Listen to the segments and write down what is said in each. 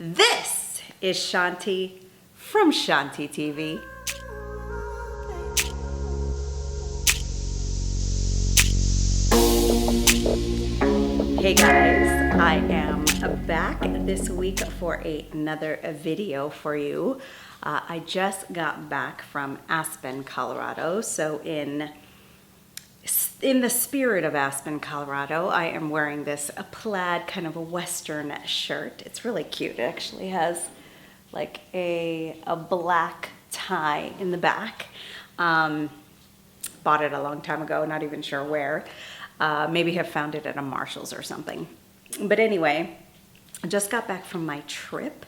This is Shanti from Shanti TV. Hey guys, I am back this week for another video for you. I just got back from Aspen, Colorado, so in the spirit of Aspen, Colorado, I am wearing this plaid kind of a western shirt. It's really cute. It actually has like a black tie in the back. Bought it a long time ago, not even sure where. Maybe have found it at a Marshall's or something. But anyway, I just got back from my trip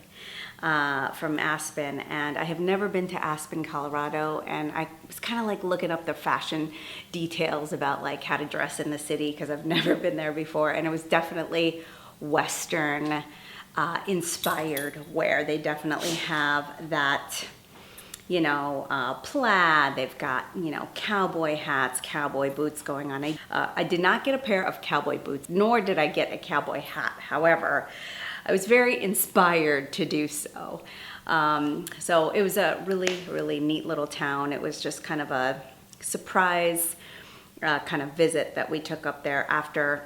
from Aspen, and I have never been to Aspen, Colorado, and I was kind of like looking up the fashion details about like how to dress in the city because I've never been there before, and it was definitely Western inspired wear. They definitely have that, you know, plaid. They've got, you know, cowboy hats, cowboy boots going on. I did not get a pair of cowboy boots, nor did I get a cowboy hat. However, I was very inspired to do so. So it was a really, really neat little town. It was just kind of a surprise kind of visit that we took up there after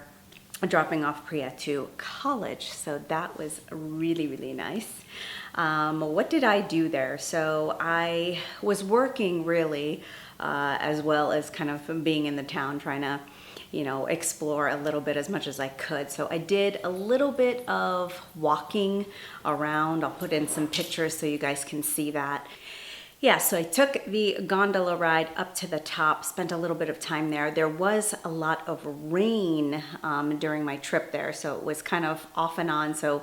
dropping off Priya to college. So that was really, really nice. What did I do there? So I was working really, as well as kind of being in the town, trying to, you know, explore a little bit as much as I could. So I did a little bit of walking around. I'll put in some pictures so you guys can see that. Yeah, so I took the gondola ride up to the top, spent a little bit of time there. There was a lot of rain during my trip there, so it was kind of off and on. So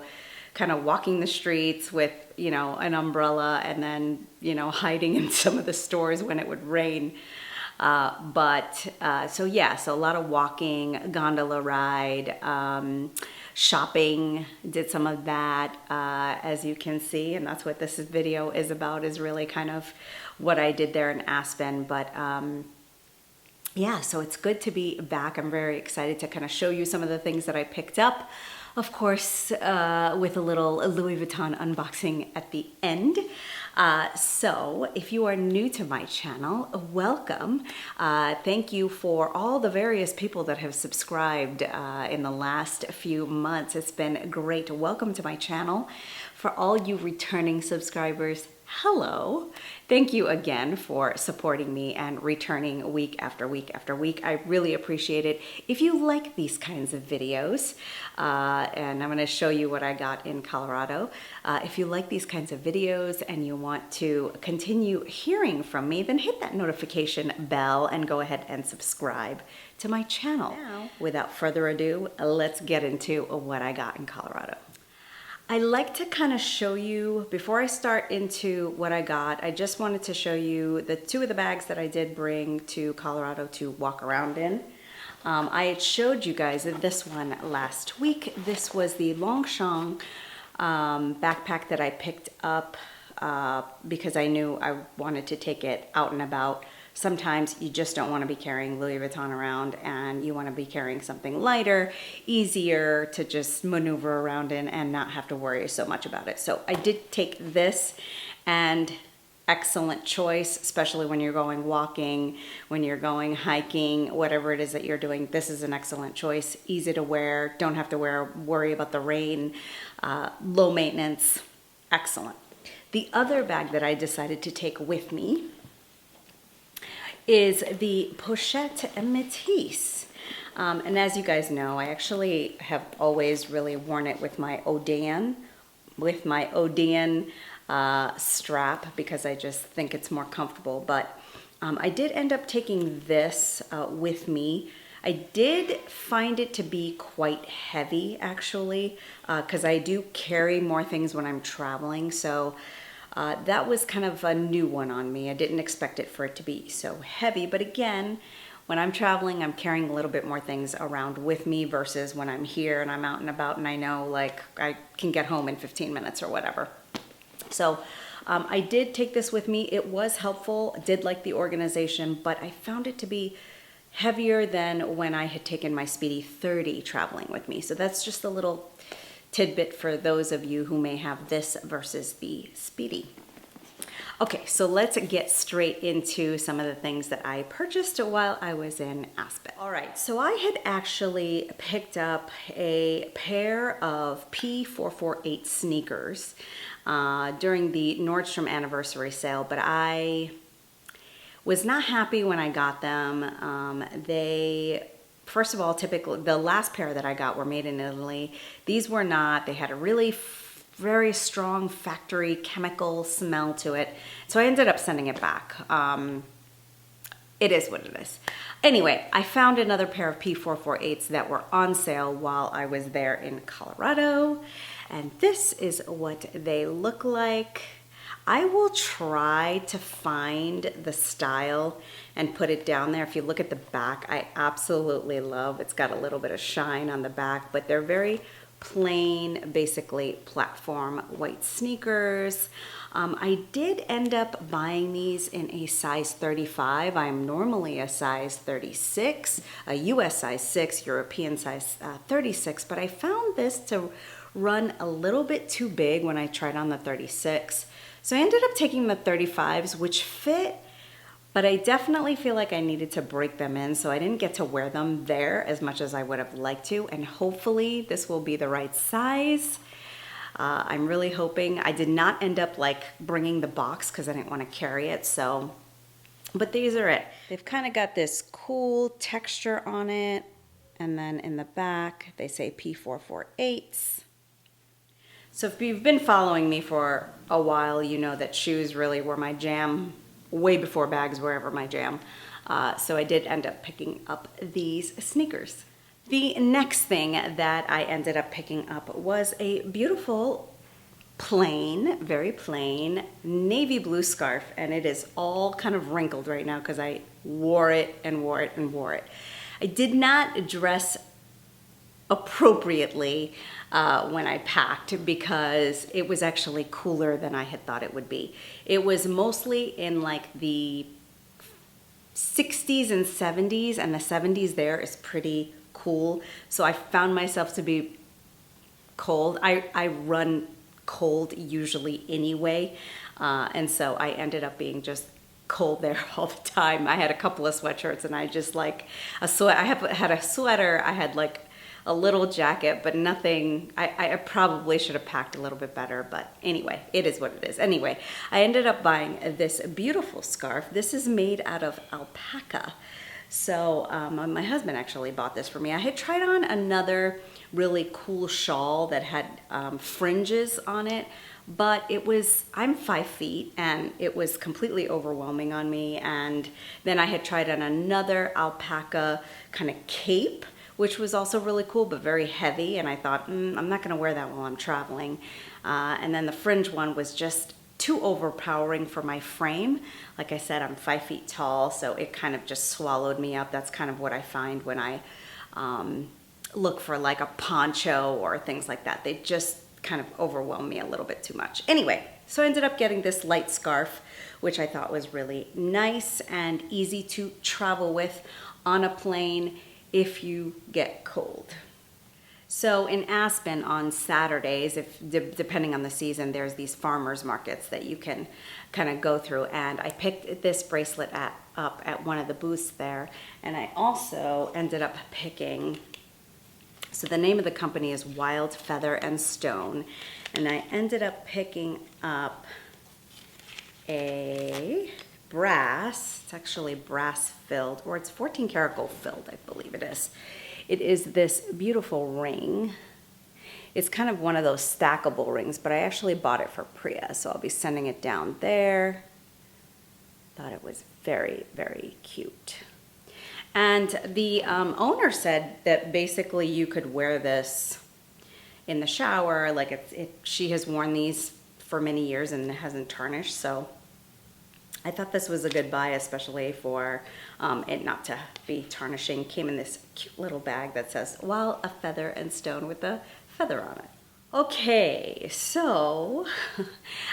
kind of walking the streets with, you know, an umbrella and then, you know, hiding in some of the stores when it would rain. So yeah, so a lot of walking, gondola ride, shopping, did some of that, as you can see, and that's what this video is about, is really kind of what I did there in Aspen. But yeah, so it's good to be back. I'm very excited to kind of show you some of the things that I picked up. Of course, with a little Louis Vuitton unboxing at the end. So if you are new to my channel, welcome. Thank you for all the various people that have subscribed in the last few months. It's been great. Welcome to my channel. For all you returning subscribers, hello. Thank you again for supporting me and returning week after week after week. I really appreciate it. If you like these kinds of videos, and I'm going to show you what I got in Colorado. If you like these kinds of videos and you want to continue hearing from me, then hit that notification bell and go ahead and subscribe to my channel. Now, without further ado, let's get into what I got in Colorado. I like to kind of show you, before I start into what I got, I just wanted to show you the two of the bags that I did bring to Colorado to walk around in. I had showed you guys this one last week. This was the Longchamp backpack that I picked up because I knew I wanted to take it out and about. Sometimes you just don't want to be carrying Louis Vuitton around and you want to be carrying something lighter, easier to just maneuver around in and not have to worry so much about it. So I did take this, and excellent choice, especially when you're going walking, when you're going hiking, whatever it is that you're doing. This is an excellent choice. Easy to wear, don't have to worry about the rain, low maintenance, excellent. The other bag that I decided to take with me is the Pochette Métis. And as you guys know, I actually have always really worn it with my Odeon, strap, because I just think it's more comfortable. But I did end up taking this with me. I did find it to be quite heavy, actually, because I do carry more things when I'm traveling. So that was kind of a new one on me. I didn't expect it for it to be so heavy. But again, when I'm traveling, I'm carrying a little bit more things around with me versus when I'm here and I'm out and about and I know like I can get home in 15 minutes or whatever. So I did take this with me. It was helpful. I did like the organization, but I found it to be heavier than when I had taken my Speedy 30 traveling with me. So that's just a little tidbit for those of you who may have this versus the Speedy. Okay, so let's get straight into some of the things that I purchased while I was in Aspen. All right, so I had actually picked up a pair of P448 sneakers during the Nordstrom anniversary sale, but I was not happy when I got them. First of all, typically, the last pair that I got were made in Italy. These were not. They had a really very strong factory chemical smell to it. So I ended up sending it back. It is what it is. Anyway, I found another pair of P448s that were on sale while I was there in Colorado. And this is what they look like. I will try to find the style and put it down there. If you look at the back, I absolutely love. It's got a little bit of shine on the back, but they're very plain, basically platform white sneakers. I did end up buying these in a size 35. I'm normally a size 36, a US size 6, European size 36, but I found this to run a little bit too big when I tried on the 36. So I ended up taking the 35s, which fit, but I definitely feel like I needed to break them in, so I didn't get to wear them there as much as I would have liked to, and hopefully this will be the right size. I'm really hoping. I did not end up like bringing the box because I didn't want to carry it, so, but these are it. They've kind of got this cool texture on it, and then in the back they say P448s. So if you've been following me for a while, you know that shoes really were my jam. Way before bags were ever my jam. So I did end up picking up these sneakers. The next thing that I ended up picking up was a beautiful, plain, very plain, navy blue scarf. And it is all kind of wrinkled right now because I wore it and wore it and wore it. I did not dress appropriately when I packed because it was actually cooler than I had thought it would be. It was mostly in like the 60s and 70s, and the 70s there is pretty cool. So I found myself to be cold. I run cold usually anyway, and so I ended up being just cold there all the time. I had a couple of sweatshirts and I just like a sweat. I had a sweater. I had like a little jacket, but nothing. I probably should have packed a little bit better, but anyway, it is what it is. Anyway, I ended up buying this beautiful scarf. This is made out of alpaca. So my husband actually bought this for me. I had tried on another really cool shawl that had fringes on it, but I'm 5 feet and it was completely overwhelming on me. And then I had tried on another alpaca kind of cape, which was also really cool, but very heavy. And I thought, I'm not gonna wear that while I'm traveling. And then the fringe one was just too overpowering for my frame. Like I said, I'm 5 feet tall, so it kind of just swallowed me up. That's kind of what I find when I look for like a poncho or things like that. They just kind of overwhelm me a little bit too much. Anyway, so I ended up getting this light scarf, which I thought was really nice and easy to travel with on a plane if you get cold. So in Aspen on Saturdays, depending on the season, there's these farmers markets that you can kind of go through, and I picked this bracelet up at one of the booths there, and I also ended up picking, so the name of the company is Wild Feather and Stone, and I ended up picking up a brass, it's actually brass filled, or it's 14 karat gold filled, I believe it is. It is this beautiful ring. It's kind of one of those stackable rings, but I actually bought it for Priya, so I'll be sending it down there. Thought it was very, very cute. And the owner said that basically you could wear this in the shower, like she has worn these for many years and it hasn't tarnished, so I thought this was a good buy, especially for it not to be tarnishing. Came in this cute little bag that says, "While a feather and stone," with a feather on it. Okay, so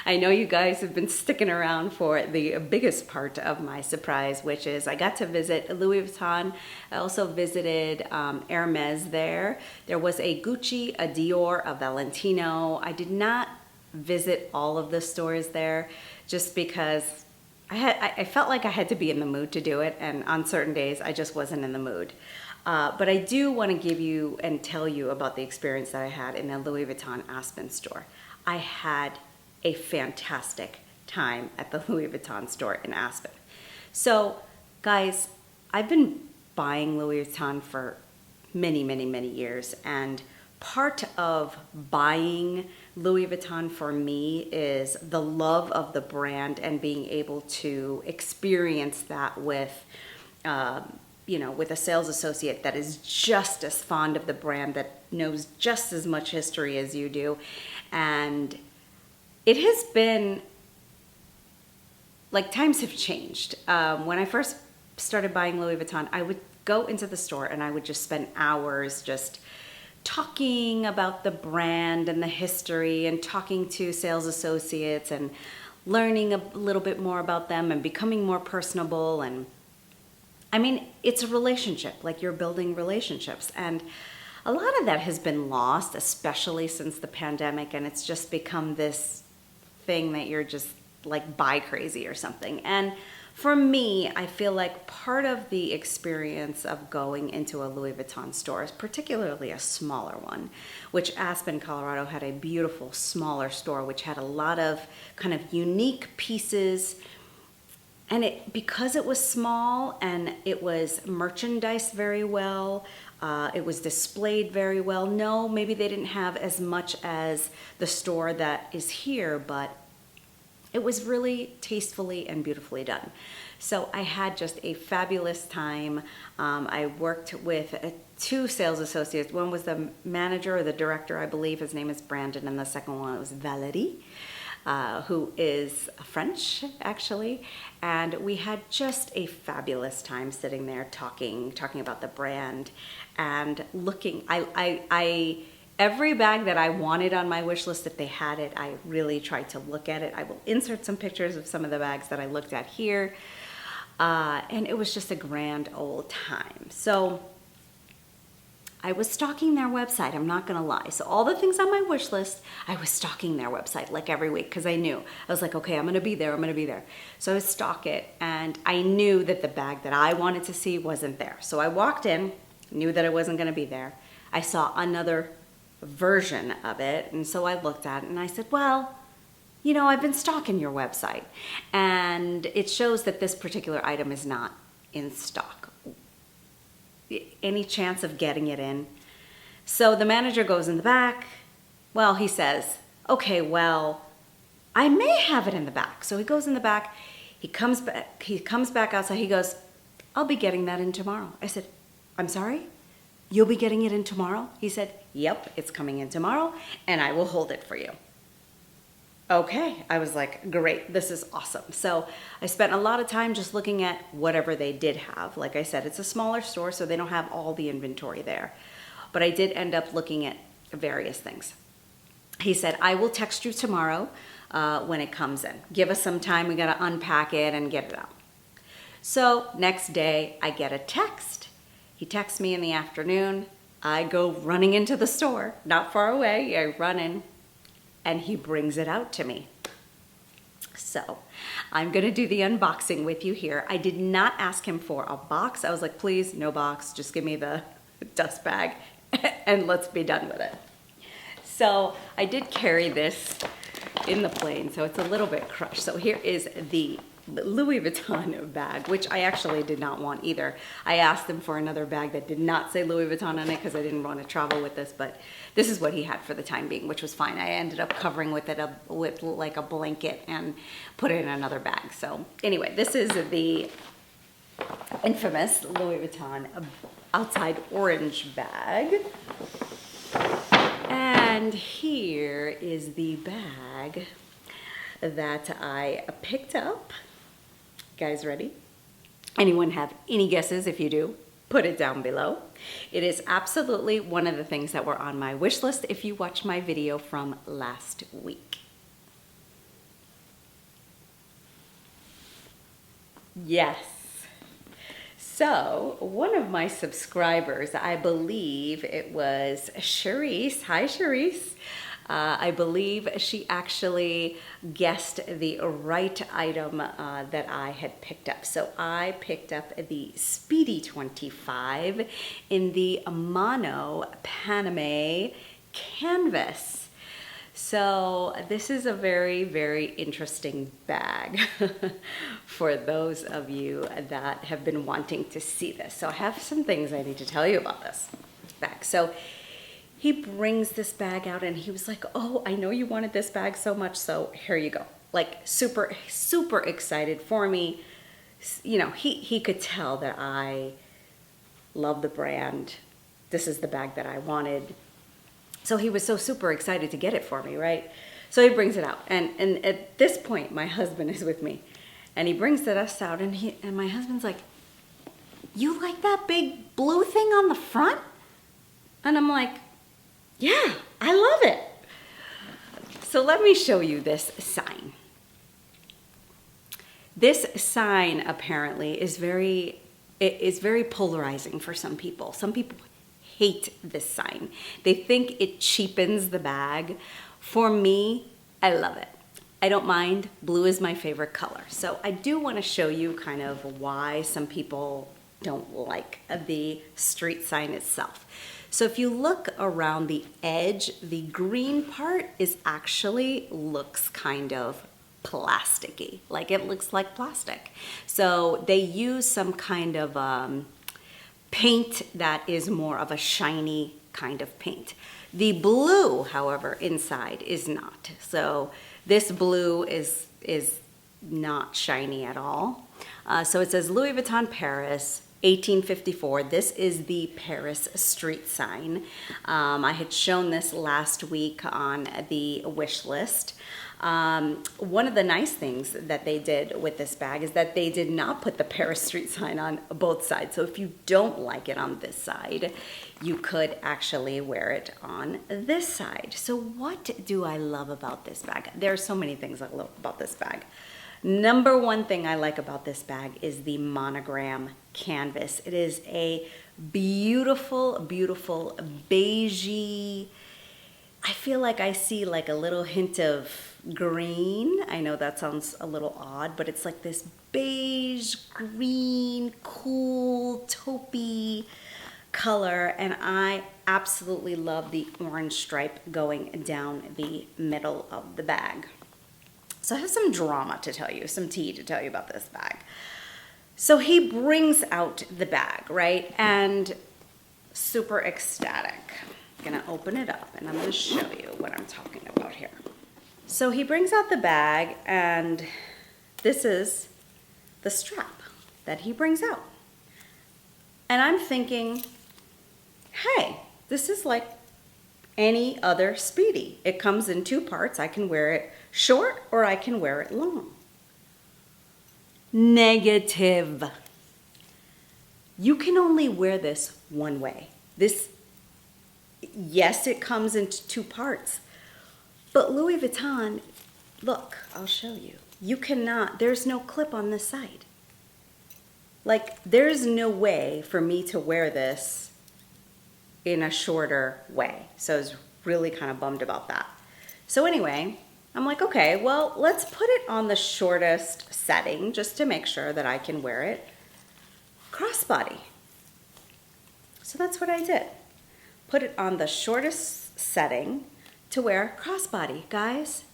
I know you guys have been sticking around for the biggest part of my surprise, which is I got to visit Louis Vuitton. I also visited Hermes there. There was a Gucci, a Dior, a Valentino. I did not visit all of the stores there just because I felt like I had to be in the mood to do it, and on certain days I just wasn't in the mood. But I do want to give you and tell you about the experience that I had in the Louis Vuitton Aspen store. I had a fantastic time at the Louis Vuitton store in Aspen. So guys, I've been buying Louis Vuitton for many, many, many years, and part of buying Louis Vuitton for me is the love of the brand and being able to experience that with with a sales associate that is just as fond of the brand, that knows just as much history as you do. And it has been, like, times have changed. When I first started buying Louis Vuitton, I would go into the store and I would just spend hours just talking about the brand and the history and talking to sales associates and learning a little bit more about them and becoming more personable. And I mean, it's a relationship, like you're building relationships. And a lot of that has been lost, especially since the pandemic, and it's just become this thing that you're just like buy crazy or something. And for me, I feel like part of the experience of going into a Louis Vuitton store, particularly a smaller one, which Aspen, Colorado had a beautiful smaller store, which had a lot of kind of unique pieces. And because it was small and it was merchandised very well, it was displayed very well. No, maybe they didn't have as much as the store that is here, but it was really tastefully and beautifully done. So I had just a fabulous time. I worked with two sales associates. One was the manager or the director, I believe. His name is Brandon, and the second one was Valerie. Who is French, actually, and we had just a fabulous time sitting there talking about the brand and looking. Every bag that I wanted on my wish list, if they had it, I really tried to look at it. I will insert some pictures of some of the bags that I looked at here, and it was just a grand old time. So I was stalking their website, I'm not gonna lie. So all the things on my wish list, I was stalking their website like every week because I knew. I was like, okay, I'm gonna be there, I'm gonna be there. So I would stalk it, and I knew that the bag that I wanted to see wasn't there. So I walked in, knew that it wasn't gonna be there. I saw another version of it, and so I looked at it and I said, well, I've been stalking your website, and it shows that this particular item is not in stock. Any chance of getting it in? So the manager goes in the back. Well, he says, okay, well, I may have it in the back. So he goes in the back, he comes back outside, he goes, I'll be getting that in tomorrow. I said, I'm sorry? You'll be getting it in tomorrow? He said, yep, it's coming in tomorrow, and I will hold it for you. Okay, I was like, great, this is awesome. So I spent a lot of time just looking at whatever they did have. Like I said, it's a smaller store, so they don't have all the inventory there. But I did end up looking at various things. He said, I will text you tomorrow when it comes in. Give us some time, we gotta unpack it and get it out. So next day, I get a text. He texts me in the afternoon. I go running into the store, not far away, I run in, and he brings it out to me. So I'm gonna do the unboxing with you here. I did not ask him for a box. I was like, please, no box, just give me the dust bag and let's be done with it. So I did carry this in the plane, so it's a little bit crushed. So here is the Louis Vuitton bag, which I actually did not want either. I asked him for another bag that did not say Louis Vuitton on it because I didn't want to travel with this, but this is what he had for the time being, which was fine. I ended up covering with it with like a blanket and put it in another bag. So anyway, this is the infamous Louis Vuitton outside orange bag. And here is the bag that I picked up. Guys, ready? Anyone have any guesses? If you do, put it down below. It is absolutely one of the things that were on my wish list if you watched my video from last week. Yes. So one of my subscribers, I believe it was Charisse. Hi, Charisse. I believe she actually guessed the right item that I had picked up. So I picked up the Speedy 25 in the Mono Paname canvas. So this is a very, very interesting bag for those of you that have been wanting to see this. So I have some things I need to tell you about this bag. So he brings this bag out and he was like, oh, I know you wanted this bag so much, so here you go. Like super, super excited for me. You know, he could tell that I love the brand. This is the bag that I wanted. So he was so super excited to get it for me, right? So he brings it out. And at this point, my husband is with me. And he brings us out and my husband's like, you like that big blue thing on the front? And I'm like, yeah, I love it. So let me show you this sign. This sign apparently is very polarizing for some people. Some people hate this sign. They think it cheapens the bag. For me, I love it. I don't mind. Blue is my favorite color. So I do want to show you kind of why some people don't like the street sign itself. So if you look around the edge, the green part is actually looks kind of plasticky, like it looks like plastic. So they use some kind of paint that is more of a shiny kind of paint. The blue, however, inside is not. So this blue is not shiny at all. So it says Louis Vuitton Paris, 1854. This is the Paris street sign. I had shown this last week on the wish list. One of the nice things that they did with this bag is that they did not put the Paris street sign on both sides. So if you don't like it on this side, you could actually wear it on this side. So what do I love about this bag? There are so many things I love about this bag. Number one thing I like about this bag is the monogram canvas. It is a beautiful, beautiful beigey. I feel like I see like a little hint of green. I know that sounds a little odd, but it's like this beige, green, cool, taupey color. And I absolutely love the orange stripe going down the middle of the bag. So I have some drama to tell you, some tea to tell you about this bag. So he brings out the bag, right? And super ecstatic. I'm gonna open it up and I'm gonna show you what I'm talking about here. So he brings out the bag and this is the strap that he brings out. And I'm thinking, hey, this is like any other Speedy. It comes in two parts. I can wear it short or I can wear it long. Negative. You can only wear this one way. This, yes, it comes in two parts, but Louis Vuitton, look, I'll show you. You cannot, there's no clip on this side. Like, there's no way for me to wear this in a shorter way. So I was really kind of bummed about that. So anyway, I'm like, okay, well, let's put it on the shortest setting just to make sure that I can wear it crossbody. So that's what I did. Put it on the shortest setting to wear crossbody. Guys,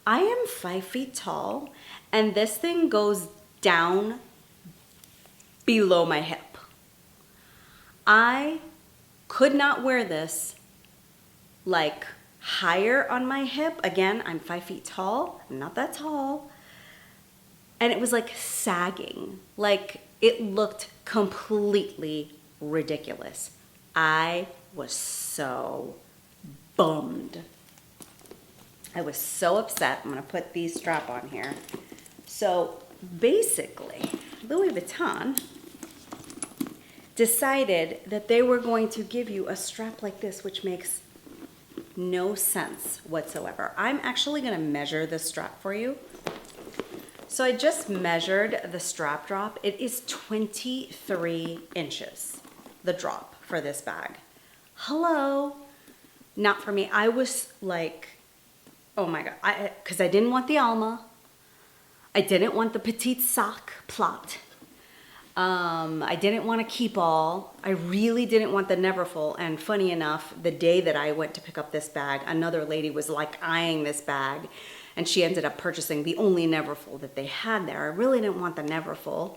I am 5 feet tall and this thing goes down below my hip. I could not wear this like higher on my hip. Again, I'm 5 feet tall, I'm not that tall. And it was like sagging, like it looked completely ridiculous. I was so bummed. I was so upset. I'm gonna put the strap on here. So basically, Louis Vuitton decided that they were going to give you a strap like this, which makes no sense whatsoever. I'm actually gonna measure the strap for you. So I just measured the strap drop. It is 23 inches, the drop for this bag. Hello, not for me. I was like, oh my God, because I didn't want the Alma. I didn't want the petite sac plot. I didn't want to keep all. I really didn't want the Neverfull. And funny enough, the day that I went to pick up this bag, another lady was like eyeing this bag, and she ended up purchasing the only Neverfull that they had there. I really didn't want the Neverfull.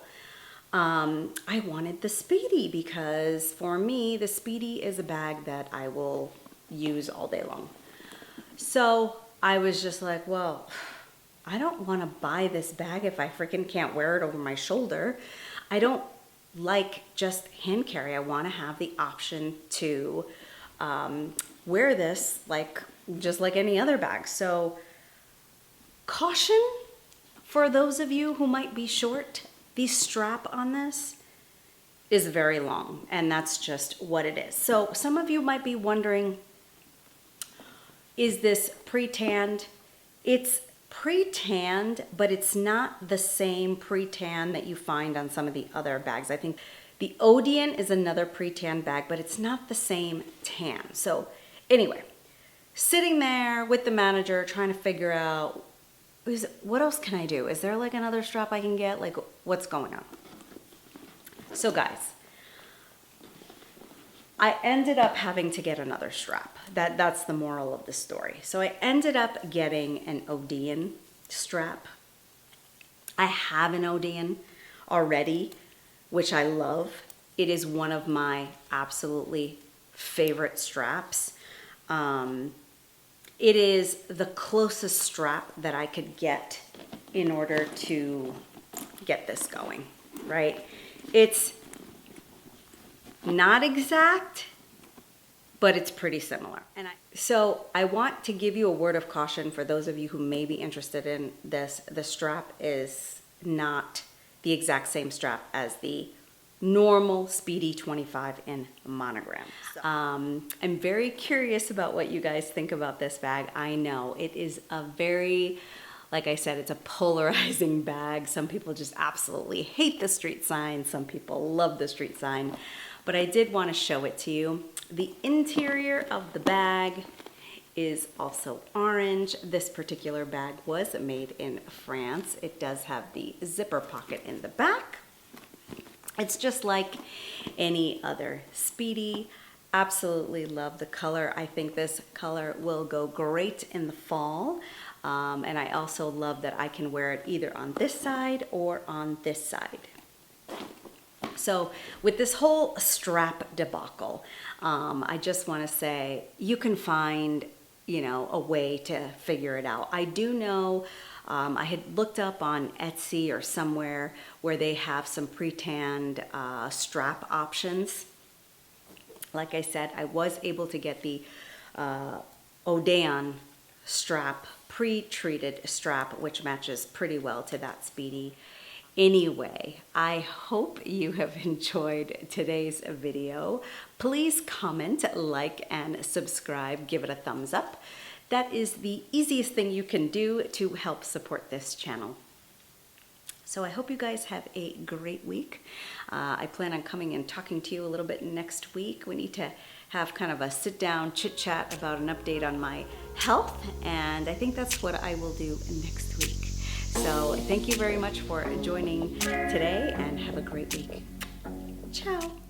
I wanted the Speedy because for me, the Speedy is a bag that I will use all day long. So I was just like, well, I don't want to buy this bag if I freaking can't wear it over my shoulder. I don't like just hand carry. I want to have the option to wear this just like any other bag. So caution for those of you who might be short. The strap on this is very long, and that's just what it is. So some of you might be wondering, is this pre-tanned? It's pre-tanned, but it's not the same pre-tan that you find on some of the other bags. I think the Odeon is another pre-tan bag, but it's not the same tan. So anyway, sitting there with the manager trying to figure out, what else can I do? Is there like another strap I can get? Like, what's going on? So guys, I ended up having to get another strap. That's the moral of the story. So I ended up getting an Odeon strap. I have an Odeon already, which I love. It is one of my absolutely favorite straps. It is the closest strap that I could get in order to get this going, right? It's not exact, but it's pretty similar. So I want to give you a word of caution for those of you who may be interested in this. The strap is not the exact same strap as the normal Speedy 25 in monogram. I'm very curious about what you guys think about this bag. I know it is a very, like I said, it's a polarizing bag. Some people just absolutely hate the street sign. Some people love the street sign. But I did want to show it to you. The interior of the bag is also orange. This particular bag was made in France. It does have the zipper pocket in the back. It's just like any other Speedy. Absolutely love the color. I think this color will go great in the fall. And I also love that I can wear it either on this side or on this side. So with this whole strap debacle, I just want to say you can find, a way to figure it out. I do know I had looked up on Etsy or somewhere where they have some pre-tanned strap options. Like I said, I was able to get the Odeon strap, pre-treated strap, which matches pretty well to that Speedy. Anyway, I hope you have enjoyed today's video. Please comment, like, and subscribe. Give it a thumbs up. That is the easiest thing you can do to help support this channel. So I hope you guys have a great week. I plan on coming and talking to you a little bit next week. We need to have kind of a sit-down chit-chat about an update on my health, and I think that's what I will do next week. So thank you very much for joining today, and have a great week. Ciao.